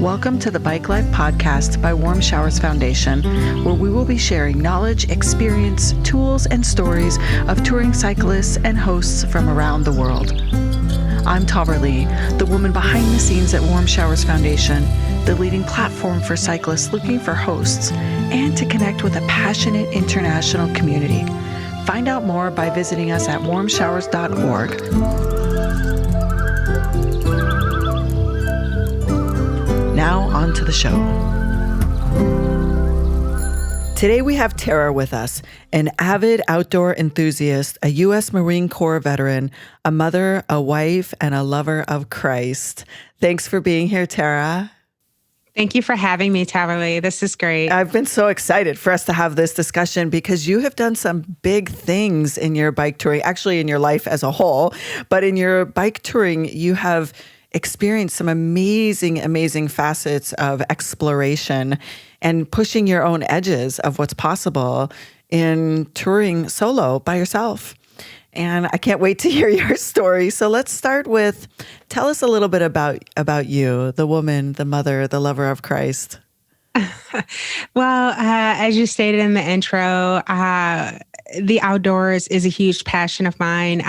Welcome to the Bike Life Podcast by Warmshowers Foundation, where we will be sharing knowledge, experience, tools, and stories of touring cyclists and hosts from around the world. I'm Tarra, the woman behind the scenes at Warmshowers Foundation, the leading platform for cyclists looking for hosts and to connect with a passionate international community. Find out more by visiting us at Warmshowers.org. Now, on to the show. Today we have Tarra with us, an avid outdoor enthusiast, a U.S. Marine Corps veteran, a mother, a wife, and a lover of Christ. Thanks for being here, Tarra. Thank you for having me, Tarra. This is great. I've been so excited for us to have this discussion because you have done some big things in your bike touring, actually in your life as a whole, but in your bike touring, you have experienced some amazing facets of exploration and pushing your own edges of what's possible in touring solo by yourself. And I can't wait to hear your story. So let's start with, tell us a little bit about you, the woman, the mother, the lover of Christ. Well, as you stated in the intro, the outdoors is a huge passion of mine.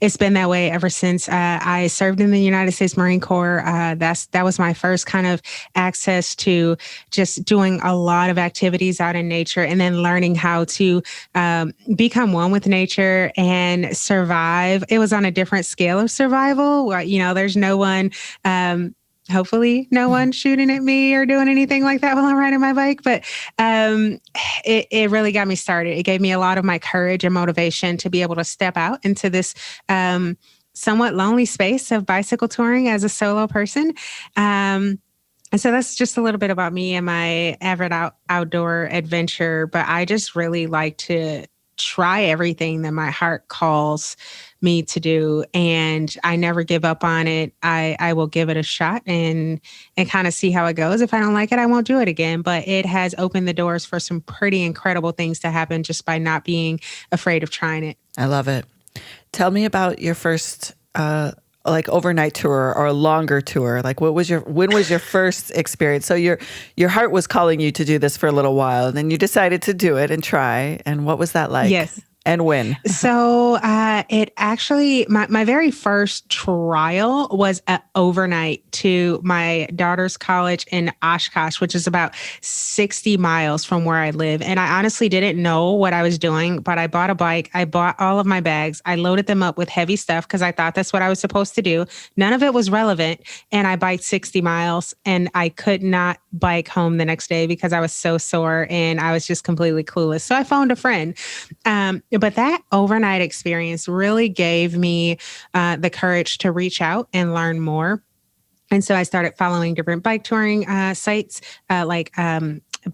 It's been that way ever since I served in the United States Marine Corps. That was my first kind of access to just doing a lot of activities out in nature and then learning how to become one with nature and survive. It was on a different scale of survival. There's no one hopefully no one shooting at me or doing anything like that while I'm riding my bike. But it really got me started. It gave me a lot of my courage and motivation to be able to step out into this somewhat lonely space of bicycle touring as a solo person. And so that's just a little bit about me and my avid outdoor adventure. But I just really like to try everything that my heart calls me to do. And I never give up on it. I will give it a shot and kind of see how it goes. If I don't like it, I won't do it again. But it has opened the doors for some pretty incredible things to happen just by not being afraid of trying it. I love it. Tell me about your first overnight tour or a longer tour. When was your first experience? So your heart was calling you to do this for a little while, and then you decided to do it and try. And what was that like? Yes. And when? So it actually, my very first trial was overnight to my daughter's college in Oshkosh, which is about 60 miles from where I live. And I honestly didn't know what I was doing, but I bought a bike. I bought all of my bags. I loaded them up with heavy stuff because I thought that's what I was supposed to do. None of it was relevant. And I biked 60 miles and I could not bike home the next day because I was so sore and I was just completely clueless. So I phoned a friend. But that overnight experience really gave me the courage to reach out and learn more. And so I started following different bike touring sites,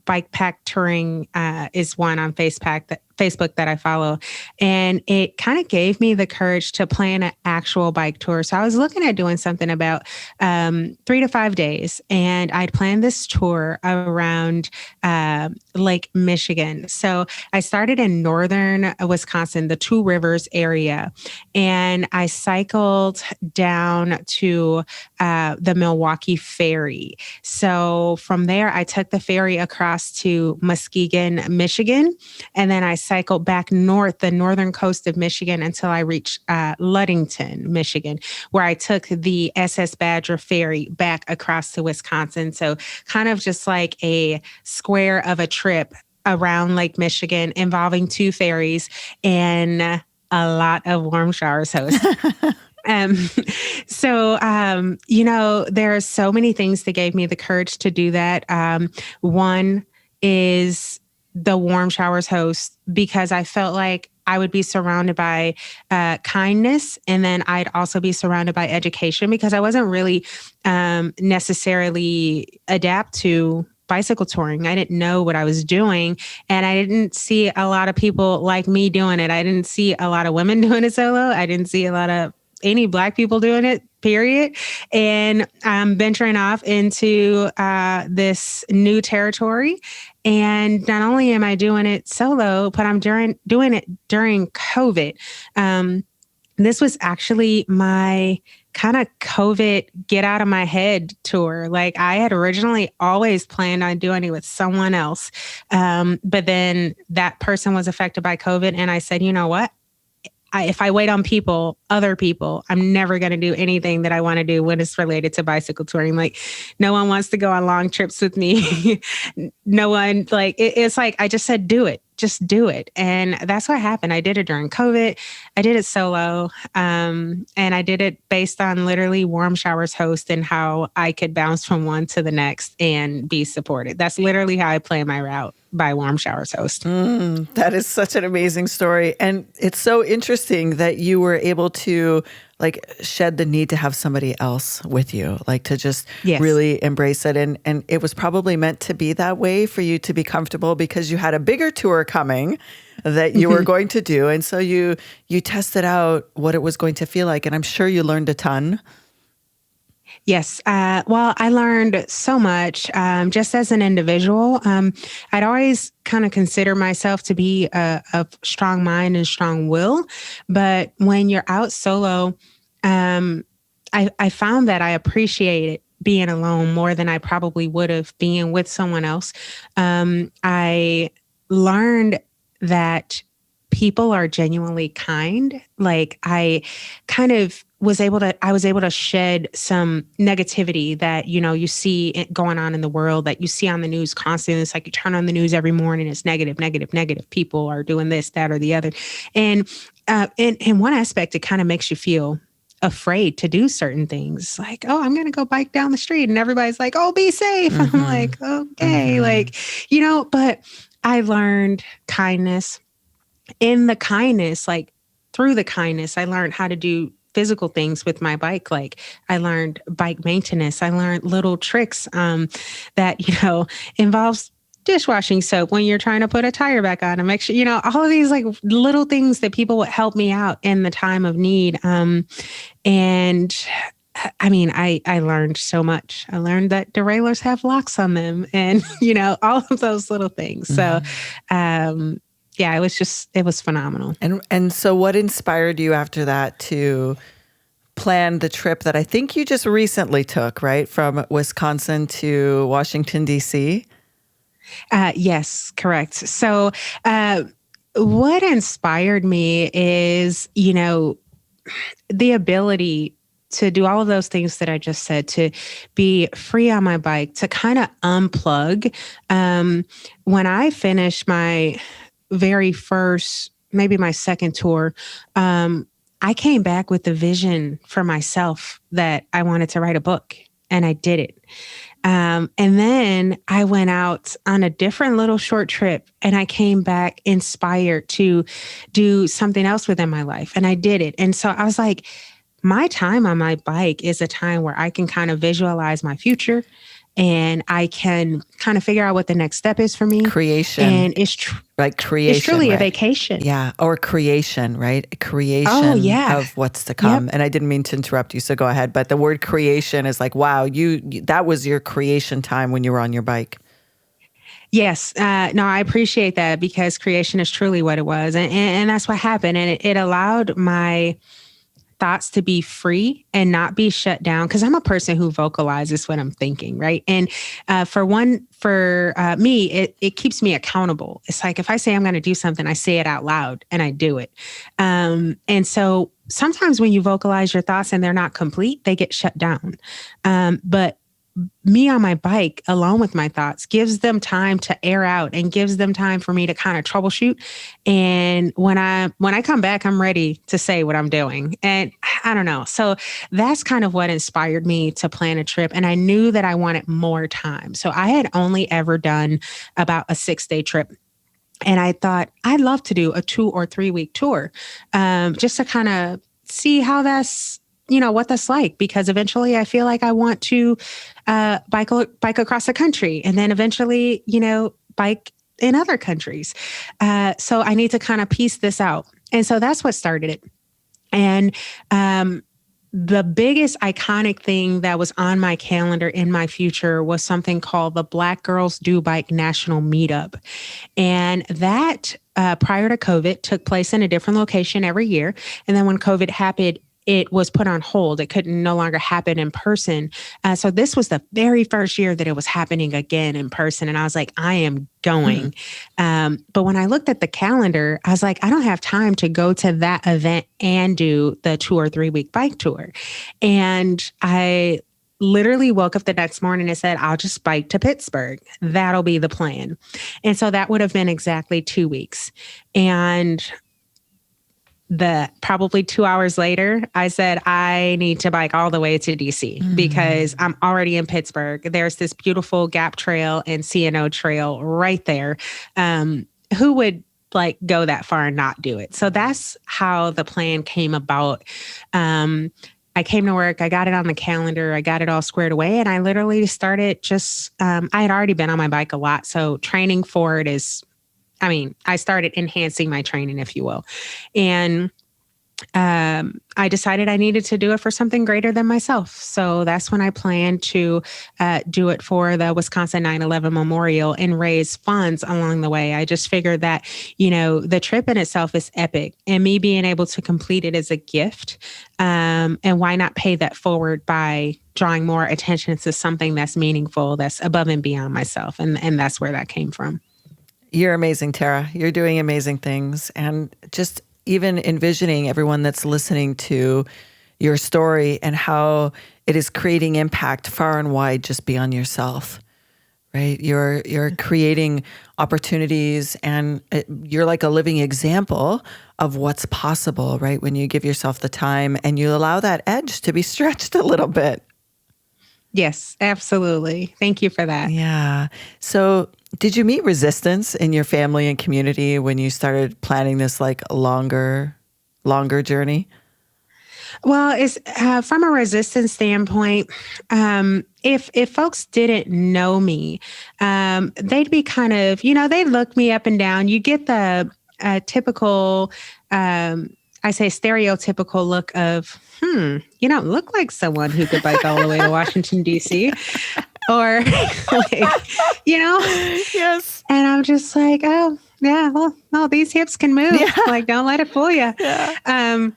Bike Pack Touring is one on Facebook that I follow. And it kind of gave me the courage to plan an actual bike tour. So I was looking at doing something about 3 to 5 days. And I'd planned this tour around Lake Michigan. So I started in northern Wisconsin, the Two Rivers area. And I cycled down to the Milwaukee Ferry. So from there, I took the ferry across to Muskegon, Michigan. And then I cycled back north, the northern coast of Michigan, until I reached Ludington, Michigan, where I took the SS Badger ferry back across to Wisconsin. So kind of just like a square of a trip around Lake Michigan involving 2 ferries and a lot of warm showers hosts. There are so many things that gave me the courage to do that. One is the Warm Showers host, because I felt like I would be surrounded by kindness, and then I'd also be surrounded by education, because I wasn't really necessarily adapt to bicycle touring. I didn't know what I was doing, and I didn't see a lot of people like me doing it. I didn't see a lot of women doing it solo. I didn't see a lot of any Black people doing it, period. And I'm venturing off into this new territory. And not only am I doing it solo, but I'm doing it during COVID. This was actually my kind of COVID get out of my head tour. Like I had originally always planned on doing it with someone else. But then that person was affected by COVID. And I said, you know what? If I wait on other people, I'm never going to do anything that I want to do when it's related to bicycle touring. Like, no one wants to go on long trips with me. No one, like, it's like, I just said, do it. Just do it. And that's what happened. I did it during COVID. I did it solo. And I did it based on literally Warmshowers host and how I could bounce from one to the next and be supported. That's literally how I play my route, by Warmshowers host. That is such an amazing story. And it's so interesting that you were able to like shed the need to have somebody else with you, like to just really embrace it. And it was probably meant to be that way for you to be comfortable because you had a bigger tour coming that you were going to do. And so you tested out what it was going to feel like. And I'm sure you learned a ton. Yes. Well, I learned so much just as an individual. I'd always kind of consider myself to be a strong mind and strong will. But when you're out solo, I found that I appreciated being alone more than I probably would have being with someone else. I learned that people are genuinely kind. Like I was able to shed some negativity that, you see it going on in the world, that you see on the news constantly. It's like you turn on the news every morning, it's negative, negative, negative. People are doing this, that, or the other. And in one aspect, it kind of makes you feel afraid to do certain things. Like, oh, I'm going to go bike down the street. And everybody's like, oh, be safe. I'm like, okay. Like, but I learned kindness. In the kindness, like through the kindness, I learned how to do physical things with my bike. Like I learned bike maintenance. I learned little tricks that, involves dishwashing soap when you're trying to put a tire back on and make sure, all of these like little things that people would help me out in the time of need. And I mean, I learned so much. I learned that derailleurs have locks on them and, all of those little things. So, yeah, it was phenomenal. And so what inspired you after that to plan the trip that I think you just recently took, right? From Wisconsin to Washington, D.C.? Yes, correct. So what inspired me is, the ability to do all of those things that I just said, to be free on my bike, to kind of unplug. When I finished my very first, maybe my second tour, I came back with the vision for myself that I wanted to write a book, and I did it. And then I went out on a different little short trip, and I came back inspired to do something else within my life, and I did it. And so I was like, my time on my bike is a time where I can kind of visualize my future. And I can kind of figure out what the next step is for me. Creation. And it's creation. It's truly right? A vacation. Yeah. Or creation, right? Creation of what's to come. Yep. And I didn't mean to interrupt you, so go ahead. But the word creation is like, wow, that was your creation time when you were on your bike. Yes. No, I appreciate that because creation is truly what it was. And that's what happened. And it allowed my thoughts to be free and not be shut down. Cause I'm a person who vocalizes what I'm thinking. Right. And for me, it keeps me accountable. It's like, if I say I'm going to do something, I say it out loud and I do it. And so sometimes when you vocalize your thoughts and they're not complete, they get shut down. But me on my bike alone with my thoughts gives them time to air out and gives them time for me to kind of troubleshoot. And when I come back, I'm ready to say what I'm doing. And I don't know. So that's kind of what inspired me to plan a trip. And I knew that I wanted more time. So I had only ever done about a 6-day trip. And I thought I'd love to do a 2 or 3 week tour, just to kind of see how that's, what that's like, because eventually I feel like I want to bike across the country and then eventually, bike in other countries. So I need to kind of piece this out. And so that's what started it. And the biggest iconic thing that was on my calendar in my future was something called the Black Girls Do Bike National Meetup. And that prior to COVID took place in a different location every year. And then when COVID happened, it was put on hold. It couldn't no longer happen in person. So this was the very first year that it was happening again in person. And I was like, I am going. But when I looked at the calendar, I was like, I don't have time to go to that event and do the 2 or 3 week bike tour. And I literally woke up the next morning and said, I'll just bike to Pittsburgh. That'll be the plan. And so that would have been exactly 2 weeks. And probably 2 hours later, I said, I need to bike all the way to DC because I'm already in Pittsburgh. There's this beautiful Gap Trail and C&O Trail right there. Who would like go that far and not do it? So that's how the plan came about. I came to work, I got it on the calendar, I got it all squared away, and I literally started I had already been on my bike a lot. So training for it I started enhancing my training, if you will. And I decided I needed to do it for something greater than myself. So that's when I planned to do it for the Wisconsin 9/11 Memorial and raise funds along the way. I just figured that, the trip in itself is epic, and me being able to complete it is a gift. And why not pay that forward by drawing more attention to something that's meaningful, that's above and beyond myself. And that's where that came from. You're amazing, Tarra. You're doing amazing things. And just even envisioning everyone that's listening to your story and how it is creating impact far and wide just beyond yourself, right? You're creating opportunities, and you're like a living example of what's possible, right? When you give yourself the time and you allow that edge to be stretched a little bit. Yes, absolutely. Thank you for that. Yeah. So did you meet resistance in your family and community when you started planning this like longer journey? Well, it's from a resistance standpoint. If folks didn't know me, they'd be kind of, they'd look me up and down. You get the typical, I say stereotypical look of, you don't look like someone who could bike all the way to Washington, D.C. Or, Yes. And I'm just like, oh, yeah, well, no, these hips can move. Yeah. Like, don't let it fool you. Yeah.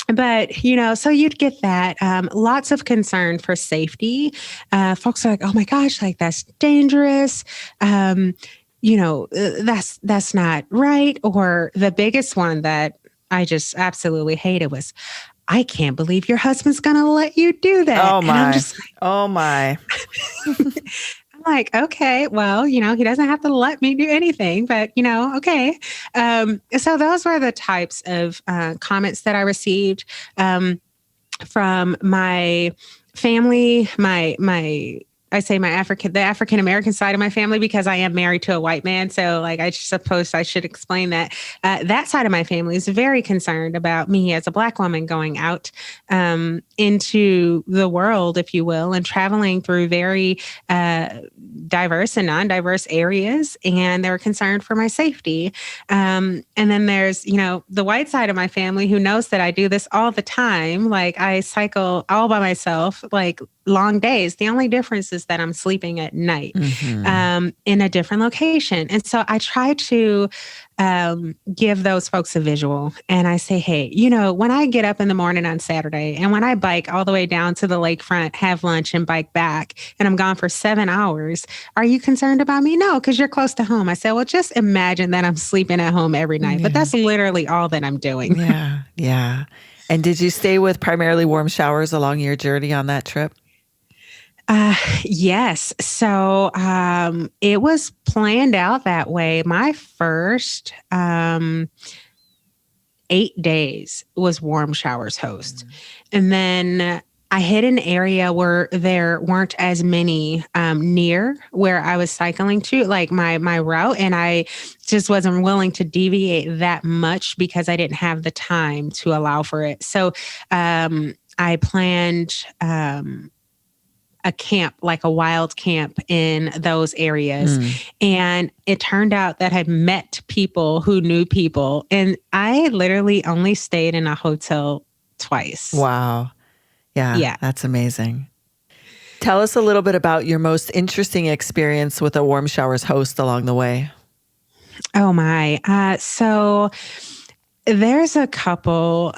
But, so you'd get that. Lots of concern for safety. Folks are like, oh my gosh, like that's dangerous. That's not right. Or the biggest one that I just absolutely hated was, I can't believe your husband's going to let you do that. Oh my. And I'm just like, oh my. I'm like, okay, well, he doesn't have to let me do anything, but, okay. So those were the types of comments that I received from my family, the African-American side of my family, because I am married to a white man. So like, I suppose I should explain that that side of my family is very concerned about me as a Black woman going out into the world, if you will, and traveling through very diverse and non-diverse areas. And they're concerned for my safety. And then there's, the white side of my family who knows that I do this all the time. Like I cycle all by myself, like long days. The only difference is that I'm sleeping at night in a different location. And so I try to give those folks a visual, and I say, hey, when I get up in the morning on Saturday and when I bike all the way down to the lakefront, have lunch and bike back, and I'm gone for 7 hours, are you concerned about me? No, because you're close to home. I said, well, just imagine that I'm sleeping at home every night, but that's literally all that I'm doing. Yeah. Yeah. And did you stay with primarily Warmshowers along your journey on that trip? Yes. So it was planned out that way. My first 8 days was Warmshowers host. And then I hit an area where there weren't as many near where I was cycling to, like my route. And I just wasn't willing to deviate that much because I didn't have the time to allow for it. So I planned a camp, like a wild camp in those areas. And it turned out that I met people who knew people. And I literally only stayed in a hotel twice. Wow. Yeah. That's amazing. Tell us a little bit about your most interesting experience with a Warmshowers host along the way. Oh my. So there's a couple,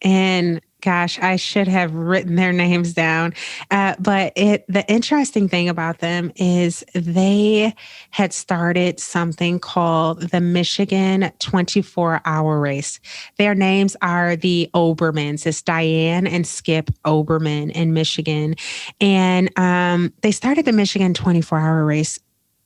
and Gosh, I should have written their names down. But the interesting thing about them is they had started something called the Michigan 24-hour race. Their names are the Obermans. It's Diane and Skip Oberman in Michigan. And they started the Michigan 24-hour race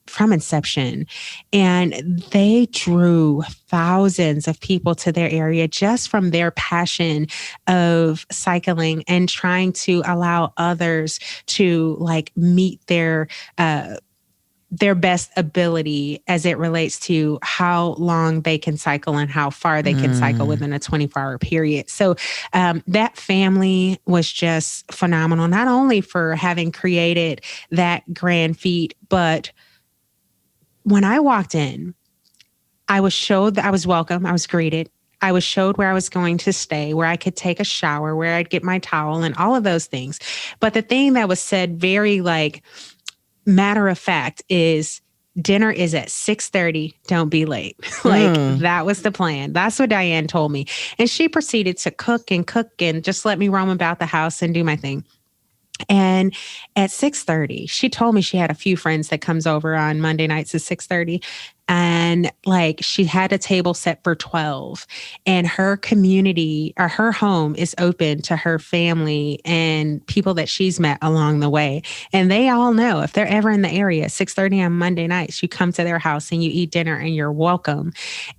from inception. And they drew thousands of people to their area just from their passion of cycling and trying to allow others to like meet their best ability as it relates to how long they can cycle and how far they can cycle within a 24-hour period. So that family was just phenomenal, not only for having created that grand feat, but when I walked in, I was showed that I was welcome. I was greeted. I was showed where I was going to stay, where I could take a shower, where I'd get my towel and all of those things. But the thing that was said very like matter of fact is dinner is at 6:30. Don't be late. Like that was the plan. That's what Diane told me. And she proceeded to cook and just let me roam about the house and do my thing. And at 6:30, she told me she had a few friends that comes over on Monday nights at 6:30. And like she had a table set for 12, and her community or her home is open to her family and people that she's met along the way. And they all know if they're ever in the area, 6:30 on Monday nights, you come to their house and you eat dinner and you're welcome.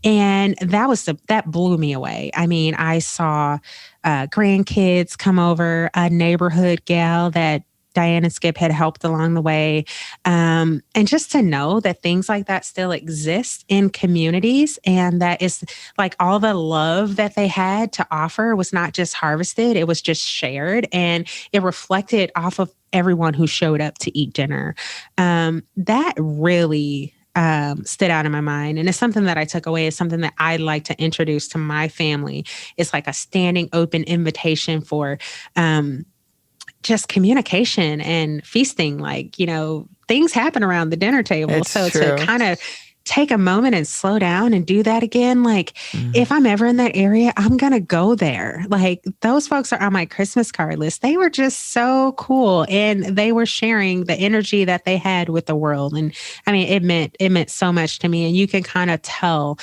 And that blew me away. I mean, I saw grandkids come over, a neighborhood gal that Diane and Skip had helped along the way. And just to know that things like that still exist in communities and that it's like all the love that they had to offer was not just harvested, it was just shared and it reflected off of everyone who showed up to eat dinner. That really stood out in my mind. And it's something that I took away. It's something that I like to introduce to my family. It's like a standing open invitation for just communication and feasting. Like, things happen around the dinner table. It's so true. to kind of take a moment and slow down and do that again. Like if I'm ever in that area, I'm going to go there. Like those folks are on my Christmas card list. They were just so cool. And they were sharing the energy that they had with the world. And I mean, it meant so much to me. And you can kind of tell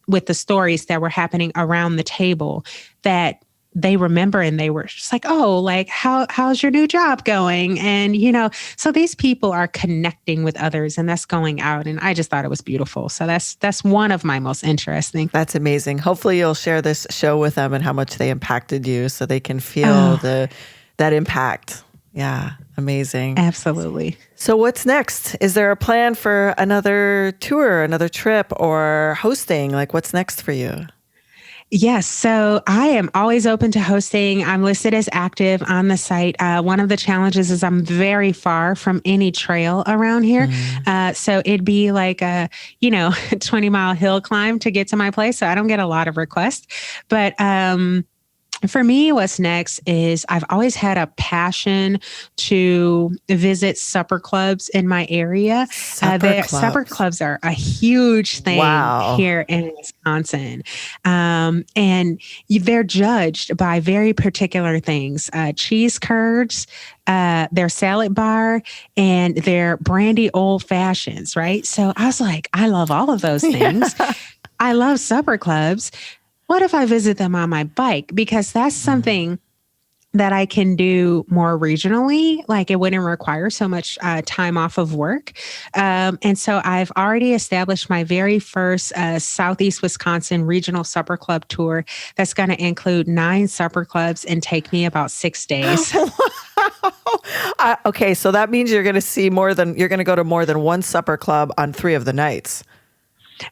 with the stories that were happening around the table that they remember and they were just like, oh, like how's your new job going? And, so these people are connecting with others and that's going out. And I just thought it was beautiful. So that's one of my most interesting. That's amazing. Hopefully you'll share this show with them and how much they impacted you so they can feel that impact. Yeah. Amazing. Absolutely. So what's next? Is there a plan for another tour, another trip or hosting? Like what's next for you? Yes. So I am always open to hosting. I'm listed as active on the site. One of the challenges is I'm very far from any trail around here. So it'd be like a, 20-mile hill climb to get to my place. So I don't get a lot of requests, but, for me, what's next is I've always had a passion to visit supper clubs in my area. Supper clubs are a huge thing here in Wisconsin. And they're judged by very particular things, cheese curds, their salad bar, and their brandy old fashions, right? So I was like, I love all of those things. I love supper clubs. What if I visit them on my bike? Because that's something that I can do more regionally. Like it wouldn't require so much time off of work. And so I've already established my very first Southeast Wisconsin regional supper club tour that's going to include 9 supper clubs and take me about 6 days. Okay, so that means you're going to go to more than one supper club on 3 of the nights.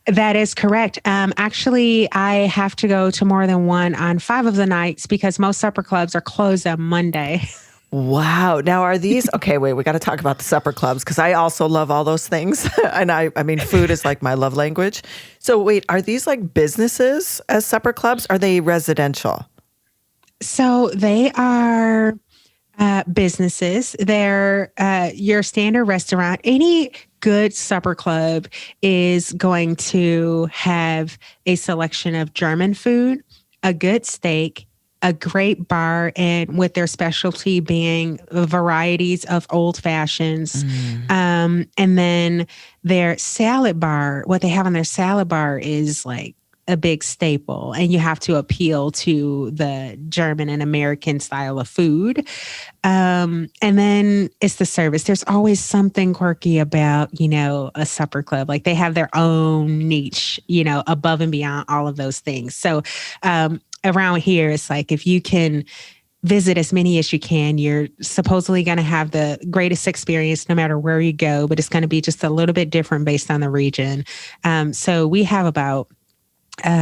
That is correct. Actually, I have to go to more than one on 5 of the nights because most supper clubs are closed on Monday. Wow. Now, are these, okay, wait, we got to talk about the supper clubs because I also love all those things. And I mean, food is like my love language. So wait, are these like businesses as supper clubs? Are they residential? So they are businesses. They're your standard restaurant. Any good supper club is going to have a selection of German food, a good steak, a great bar, and with their specialty being varieties of old fashions. And then their salad bar, what they have on their salad bar is like a big staple, and you have to appeal to the German and American style of food. And then it's the service. There's always something quirky about, a supper club. Like they have their own niche, above and beyond all of those things. So around here, it's like if you can visit as many as you can, you're supposedly going to have the greatest experience no matter where you go, but it's going to be just a little bit different based on the region. So we have about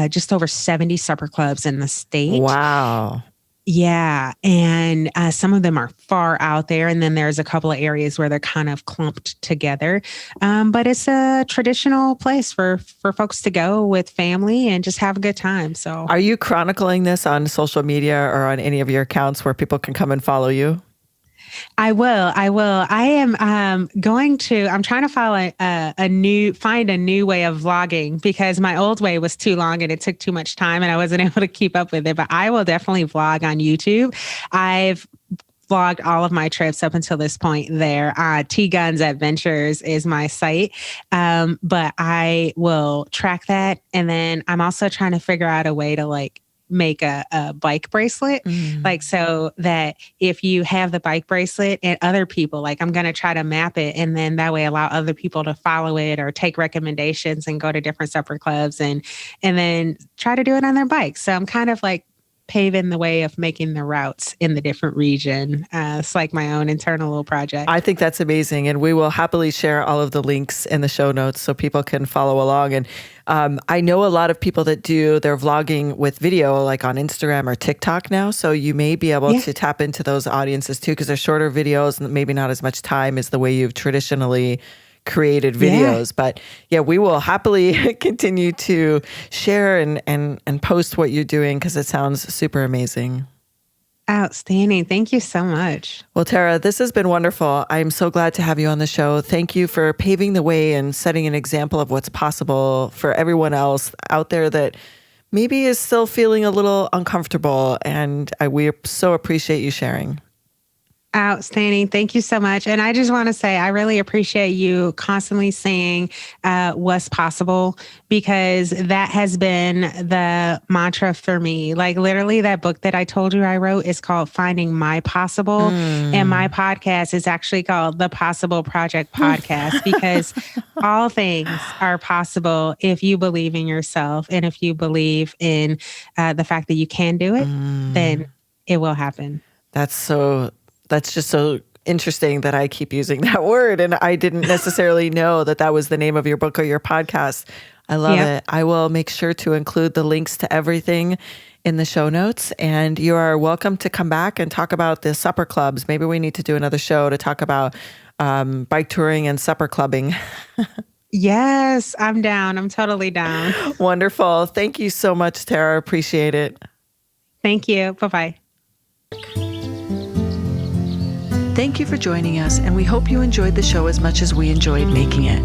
just over 70 supper clubs in the state. Wow. Yeah. And some of them are far out there. And then there's a couple of areas where they're kind of clumped together. But it's a traditional place for folks to go with family and just have a good time. So are you chronicling this on social media or on any of your accounts where people can come and follow you? I will. I am I'm trying to find a new way of vlogging because my old way was too long and it took too much time and I wasn't able to keep up with it. But I will definitely vlog on YouTube. I've vlogged all of my trips up until this point there. T Guns Adventures is my site. But I will track that. And then I'm also trying to figure out a way to make a bike bracelet, so that if you have the bike bracelet and other people, I'm going to try to map it and then that way allow other people to follow it or take recommendations and go to different supper clubs and then try to do it on their bikes. So I'm kind of paving the way of making the routes in the different region. It's like my own internal little project. I think that's amazing. And we will happily share all of the links in the show notes so people can follow along. And I know a lot of people that do their vlogging with video, like on Instagram or TikTok now. So you may be able to tap into those audiences too, because they're shorter videos and maybe not as much time as the way you've traditionally created videos. But yeah, we will happily continue to share and post what you're doing because it sounds super amazing. Outstanding. Thank you so much. Well, Tarra, this has been wonderful. I'm so glad to have you on the show. Thank you for paving the way and setting an example of what's possible for everyone else out there that maybe is still feeling a little uncomfortable. And we so appreciate you sharing. Outstanding. Thank you so much. And I just want to say, I really appreciate you constantly saying what's possible, because that has been the mantra for me. Literally that book that I told you I wrote is called Finding My Possible. And my podcast is actually called The Possible Project Podcast, because all things are possible if you believe in yourself. And if you believe in the fact that you can do it, then it will happen. That's just so interesting that I keep using that word. And I didn't necessarily know that was the name of your book or your podcast. I love it. I will make sure to include the links to everything in the show notes. And you are welcome to come back and talk about the supper clubs. Maybe we need to do another show to talk about bike touring and supper clubbing. Yes, I'm down. I'm totally down. Wonderful. Thank you so much, Tarra. Appreciate it. Thank you. Bye-bye. Thank you for joining us, and we hope you enjoyed the show as much as we enjoyed making it.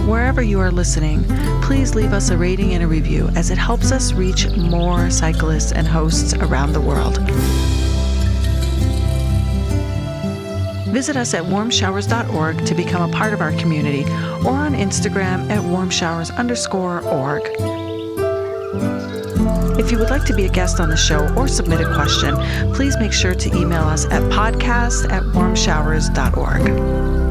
Wherever you are listening, please leave us a rating and a review, as it helps us reach more cyclists and hosts around the world. Visit us at Warmshowers.org to become a part of our community, or on Instagram at Warmshowers_org. If you would like to be a guest on the show or submit a question, please make sure to email us at podcast@warmshowers.org.